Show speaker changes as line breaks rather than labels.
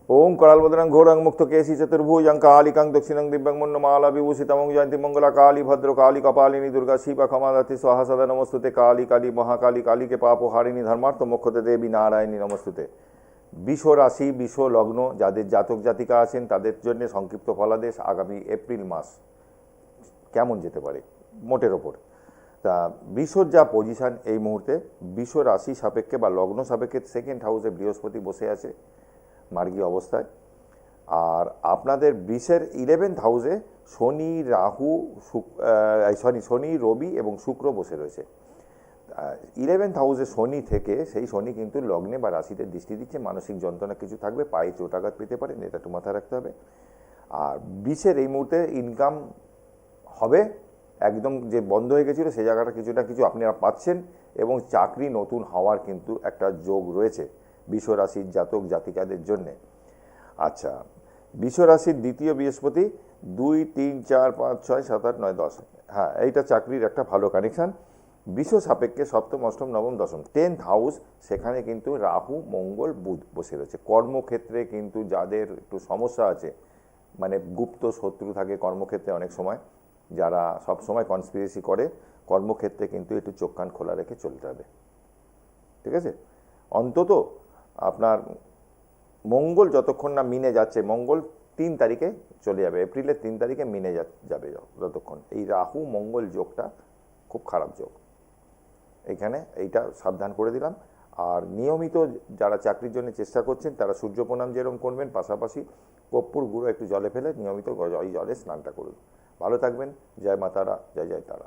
ओम करालभद्रं घोरं मुक्तकेशी चतुर्भुजं कालिकं दक्षिणं दिव्यं मुन्नमाला विभूषितं जयंती मंगला काली भद्र काली कपालिनी दुर्गा शिवा क्षमादात्री स्वाहा सदा नमस्तुते काली काली महाकाली काली के पाप हारिणी धर्मार्थ मोक्षते देवी नारायणी नमस्तुते। বিষ রাশি বিষ লগ্ন যাদের জাতক জাতিকা আছেন তাদের জন্য সংক্ষিপ্ত ফলাদেশ আগামী এপ্রিল মাস কেমন যেতে পারে মোটের ওপর। তা বিশ্বর যা পজিশন এই মুহূর্তে বিষ রাশি সাপেক্ষে বা লগ্ন সাপেক্ষে সেকেন্ড হাউসে বৃহস্পতি বসে আছে মার্গী অবস্থায়, আর আপনাদের বিশের 11th হাউসে শনি রাহু শনি রবি এবং শুক্র বসে রয়েছে। 11th হাউসে শনি থেকে সেই শনি কিন্তু লগ্নে বা রাশিতে দৃষ্টি দিচ্ছে, মানসিক যন্ত্রণা কিছু থাকবে, পায়ে চোটাঘাত পেতে পারেন, এটা একটু মাথায় রাখতে হবে। আর বিশের এই মুহূর্তে ইনকাম হবে, একদম যে বন্ধ হয়ে গেছিলো সেই জায়গাটা কিছুটা কিছু আপনারা পাচ্ছেন এবং চাকরি নতুন হওয়ার কিন্তু একটা যোগ রয়েছে বিষ রাশির জাতক জাতিকাদের জন্যে। আচ্ছা, বিষ রাশির দ্বিতীয় বৃহস্পতি 2, 3, 4, 5, 6, 7, 8, 9, 10, হ্যাঁ এইটা চাকরির একটা ভালো কানেকশান। বিষ সাপেক্ষে সপ্তম অষ্টম নবম দশম 10th হাউস, সেখানে কিন্তু রাহু মঙ্গল বুধ বসে রয়েছে। কর্মক্ষেত্রে কিন্তু যাদের একটু সমস্যা আছে, মানে গুপ্ত শত্রু থাকে কর্মক্ষেত্রে অনেক সময়, যারা সব সময় কনস্পিরেসি করে, কর্মক্ষেত্রে কিন্তু একটু চোখ কান খোলা রেখে চলতে হবে, ঠিক আছে। অন্তত আপনার মঙ্গল যতক্ষণ না মিনে যাচ্ছে, মঙ্গল 3 তারিখে চলে যাবে, এপ্রিলের 3 তারিখে মিনে যাবে, যতক্ষণ এই রাহু মঙ্গল যোগটা খুব খারাপ যোগ, এখানে এইটা সাবধান করে দিলাম। আর নিয়মিত যারা চাকরির জন্য চেষ্টা করছেন তারা সূর্য প্রণাম যেরকম করবেন, পাশাপাশি কর্পূর গুঁড়ো একটু জলে ফেলে নিয়মিত জলে স্নানটা করুন। ভালো থাকবেন, জয় মা তারা, জয় জয় তারা।